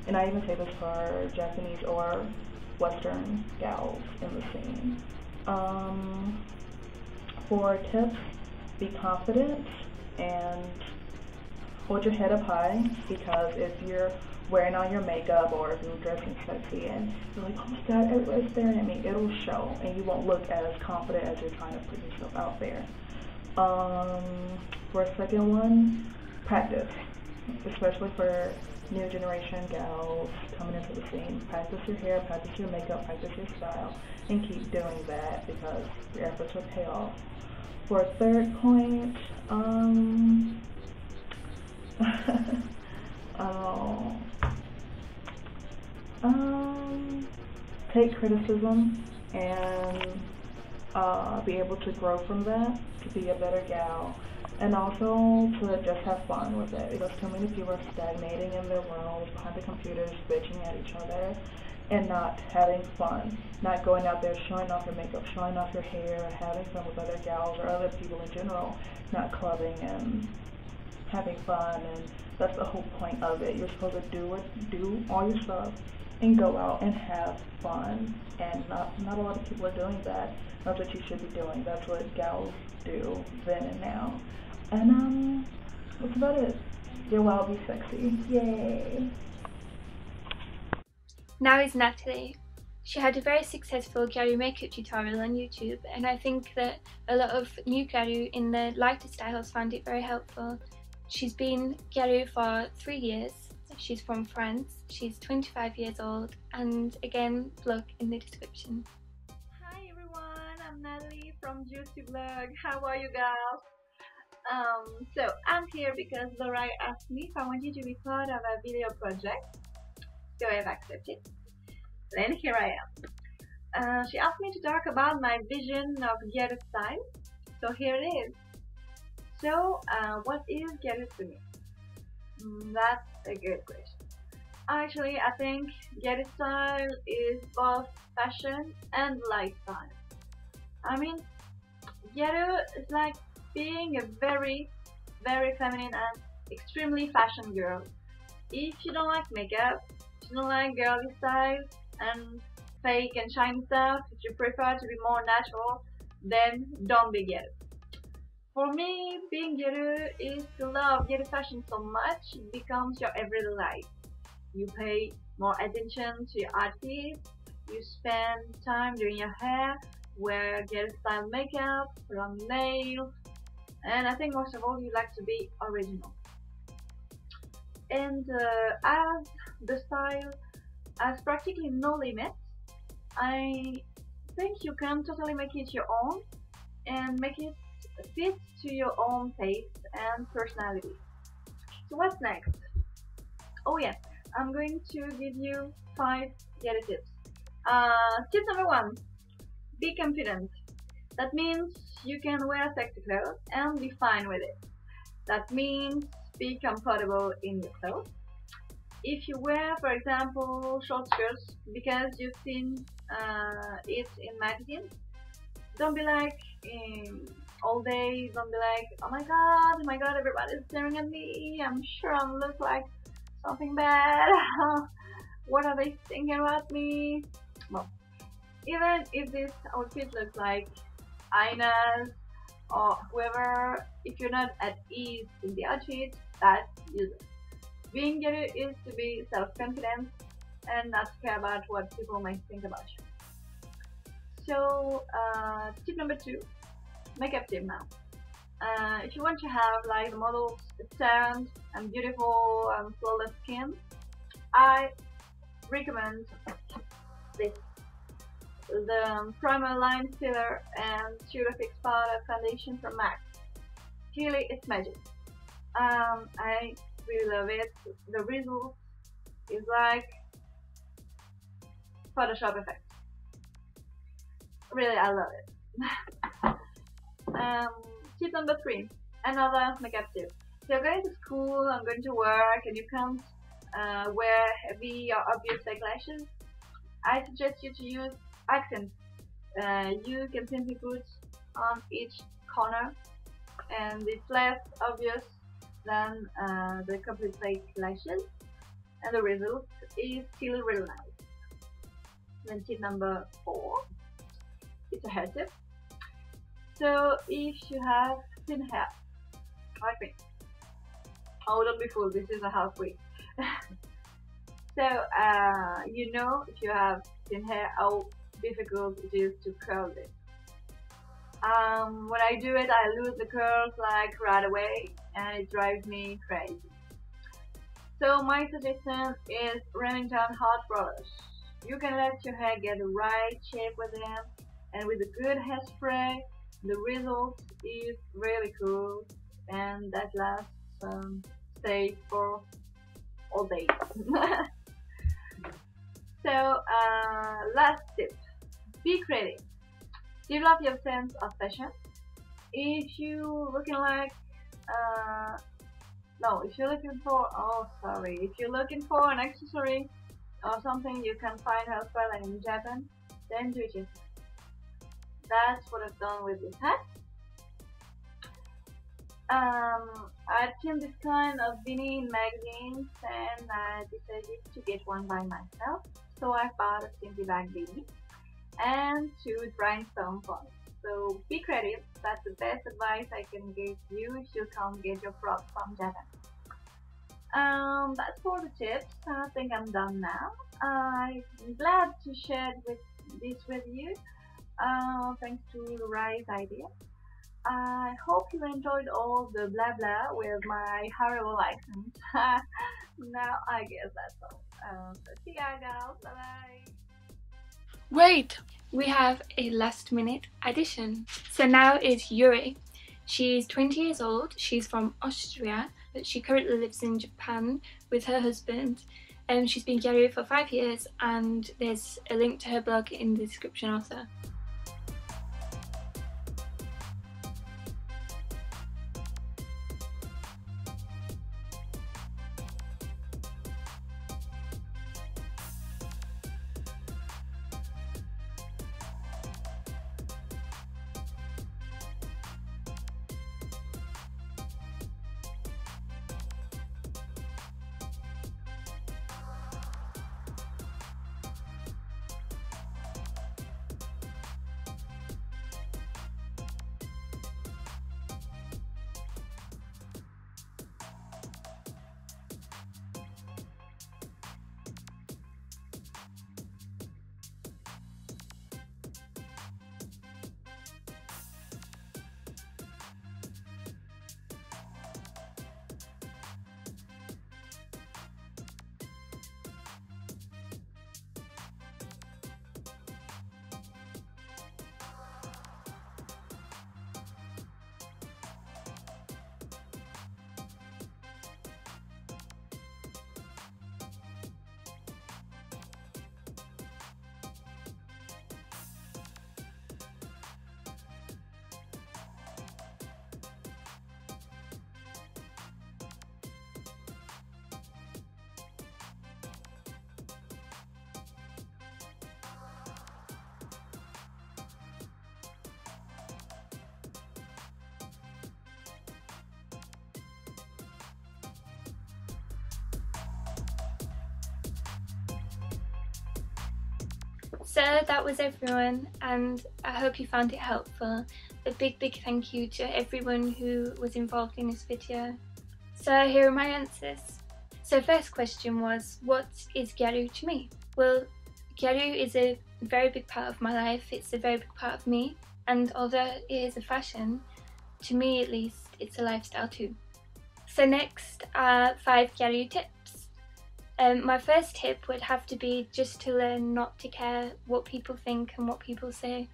and I even say this for Japanese or Western gals in the scene. For tips, be confident and hold your head up high, because if you're wearing all your makeup or if you're dressing sexy and you're like, oh my god, everybody's staring at me, it'll show and you won't look as confident as you're trying to put yourself out there. For a second one, practice, especially for new generation gals coming into the scene. Practice your hair, practice your makeup, practice your style, and keep doing that because your efforts will pay off. For a third point, take criticism and be able to grow from that to be a better gal, and also to just have fun with it, because too many people are stagnating in their rooms behind the computers, bitching at each other and not having fun, not going out there showing off your makeup, showing off your hair, having fun with other gals or other people in general, not clubbing and having fun. And that's the whole point of it. You're supposed to do all your stuff and go out and have fun, and not a lot of people are doing that. That's what you should be doing. That's what gals do then and now. And that's about it. Get wild, be sexy. Yay! Now is Natalie. She had a very successful Gyaru makeup tutorial on YouTube, and I think that a lot of new Gyaru in the lighter styles found it very helpful. She's been Gyaru for 3 years. She's from France. She's 25 years old, and again, look in the description. Hi everyone, I'm Natalie from Juicy Blog. How are you guys? So I'm here because lhouraii asked me if I wanted to be part of a video project. So I've accepted. Then here I am. She asked me to talk about my vision of Gyaru style. So here it is. So what is Gyaru to me? That's a good question. Actually, I think Gyaru style is both fashion and lifestyle. I mean, Gyaru is like being a very, very feminine and extremely fashion girl. If you don't like makeup, if you don't like girly style and fake and shiny stuff, if you prefer to be more natural, then don't be Gyaru. For me, being Gyaru is to love Gyaru fashion so much it becomes your everyday life. You pay more attention to your outfit, you spend time doing your hair, wear Gyaru style makeup, long nails, and I think most of all you like to be original. And as the style has practically no limits, I think you can totally make it your own and make it fit to your own taste and personality. So what's next? Oh yeah, I'm going to give you 5 Gyaru tips. Tip number 1, be confident. That means you can wear sexy clothes and be fine with it. That means be comfortable in your clothes. If you wear, for example, short skirts because you've seen it in magazines, don't be like all day, don't be like, oh my god, everybody's staring at me, I'm sure I look like something bad, what are they thinking about me? Well, even if this outfit looks like Aina's or whoever, if you're not at ease in the outfit, that's useless. Being Gyaru is to be self-confident and not to care about what people might think about you. So, tip number 2, makeup tip now. If you want to have like the model's tanned and beautiful and flawless skin, I recommend this. The Primer Line Filler and Pseudo Fix Powder Foundation from MAC. Really, it's magic. I really love it. The result is like Photoshop effect. Really, I love it. Tip number 3, another makeup tip. If you're going to school and going to work and you can't wear heavy or obvious fake lashes, I suggest you to use accents. You can simply put on each corner and it's less obvious than the complete fake lashes. and the result is still really nice. Then tip number 4, it's a hair tip. So if you have thin hair, like me, oh, don't be fooled, this is a half wig. So you know, if you have thin hair, how difficult it is to curl it. When I do it, I lose the curls like right away, and it drives me crazy. So my suggestion is Remington hot rollers. You can let your hair get the right shape with them, and with a good hairspray, the result is really cool, and that lasts stay for all day. So last tip: be creative. Develop your sense of fashion. If you're looking like if you're looking for an accessory or something you can find elsewhere like in Japan, then do it yourself. That's what I've done with this hat. I'd seen this kind of beanie in magazines and I decided to get one by myself. So I bought a simply black beanie and 2 rhinestone ponies. So be creative, that's the best advice I can give you if you can't get your props from Japan. That's for the tips. I think I'm done now. I'm glad to share this with you. Thanks to lhouraii idea. I hope you enjoyed all the blah blah with my horrible accent. Now I guess that's all. So see ya guys, bye bye. Wait, we have a last minute addition. So now is Yuri. She's 20 years old, she's from Austria, but she currently lives in Japan with her husband. She's been gyaru for 5 years, and there's a link to her blog in the description also. So that was everyone, and I hope you found it helpful. A big thank you to everyone who was involved in this video. So here are my answers. So first question was, what is gyaru to me? Well, gyaru is a very big part of my life, it's a very big part of me, and although it is a fashion, to me at least, it's a lifestyle too. So next are 5 gyaru tips. My first tip would have to be just to learn not to care what people think and what people say,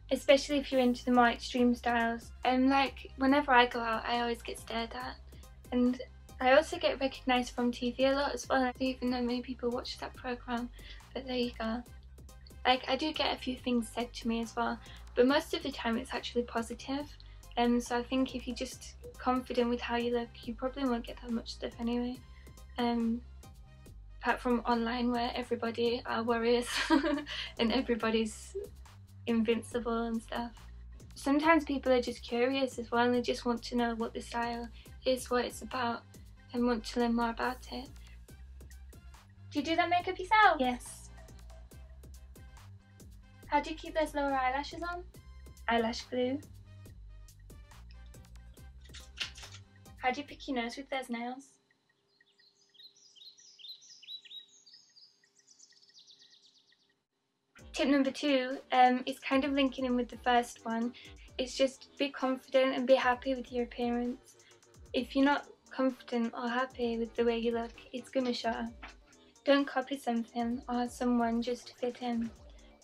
especially if you're into the more extreme styles. Like whenever I go out, I always get stared at, and I also get recognised from TV a lot as well. I don't even know many people watch that programme, but there you go. Like I do get a few things said to me as well, but most of the time it's actually positive. So I think if you're just confident with how you look, you probably won't get that much stuff anyway. Apart from online where everybody are warriors and everybody's invincible and stuff. Sometimes people are just curious as well, and they just want to know what the style is, what it's about, and want to learn more about it. Do you do that makeup yourself? Yes. How do you keep those lower eyelashes on? Eyelash glue. How do you pick your nose with those nails? Tip number 2 is kind of linking in with the first one. It's just be confident and be happy with your appearance. If you're not confident or happy with the way you look, it's gonna show. Don't copy something or someone just to fit in.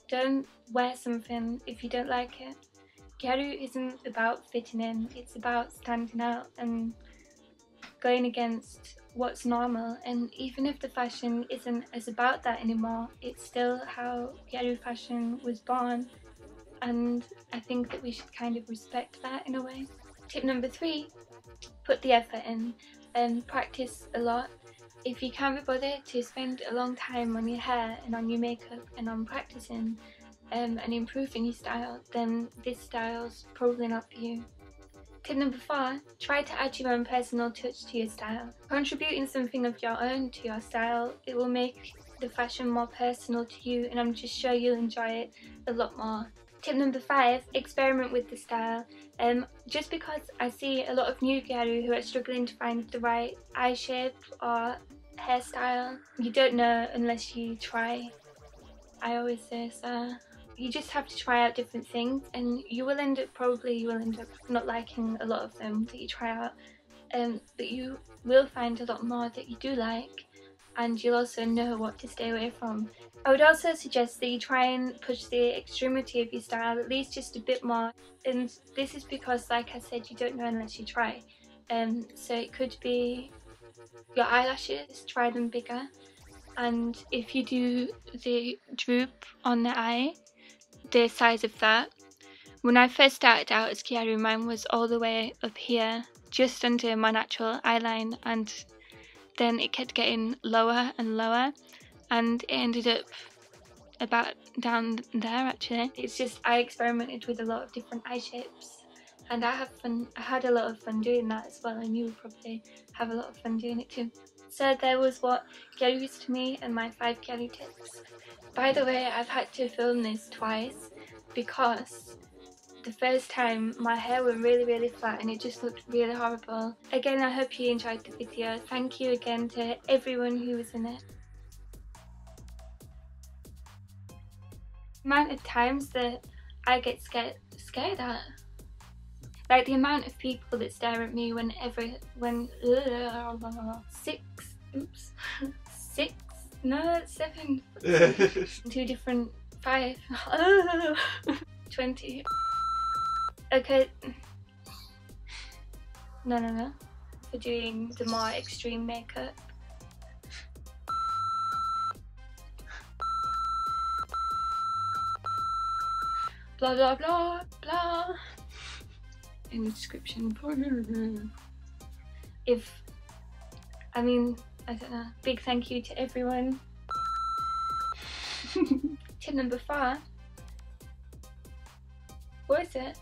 Don't wear something if you don't like it. Gyaru isn't about fitting in, it's about standing out and going against what's normal. And even if the fashion isn't as about that anymore, it's still how Gyaru fashion was born, and I think that we should kind of respect that in a way. Tip number 3, put the effort in and practice a lot. If you can't be bothered to spend a long time on your hair and on your makeup and on practicing and improving your style, then this style's probably not for you. Tip number 4, try to add your own personal touch to your style. Contributing something of your own to your style, it will make the fashion more personal to you, and I'm just sure you'll enjoy it a lot more. Tip number 5, experiment with the style. Just because I see a lot of new Gyaru who are struggling to find the right eye shape or hairstyle, you don't know unless you try. I always say so. You just have to try out different things, and you will end up not liking a lot of them that you try out, but you will find a lot more that you do like, and you'll also know what to stay away from. I would also suggest that you try and push the extremity of your style at least just a bit more, and this is because, like I said, you don't know unless you try. So it could be your eyelashes, try them bigger, and if you do the droop on the eye, the size of that. When I first started out as Gyaru, mine was all the way up here, just under my natural eyeline, and then it kept getting lower and lower, and it ended up about down there actually. It's just I experimented with a lot of different eye shapes, and I had a lot of fun doing that as well, and you will probably have a lot of fun doing it too. So there was what Gyaru is to me and my 5 Gyaru tips. By the way, I've had to film this twice because the first time my hair was really flat and it just looked really horrible. Again, I hope you enjoyed the video. Thank you again to everyone who was in it. The amount of times that I get scared at. Like the amount of people that stare at me when 7 2 different 5 20. Okay, no, for doing the more extreme makeup. Blah blah blah blah in the description. I don't know. Big thank you to everyone. Tip number 4. What is it?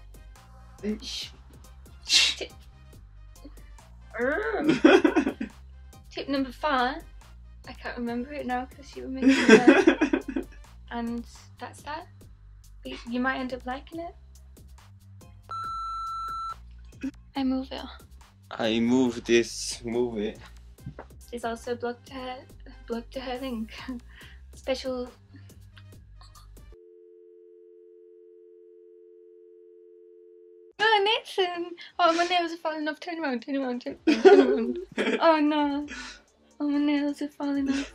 Tip number 4. I can't remember it now because you were making it. And that's that. But you might end up liking it. I move it. I move this movie. There's also blog to her link. Special. Oh, Nathan! Oh, my nails are falling off. Turn around. Oh no. Oh, my nails are falling off.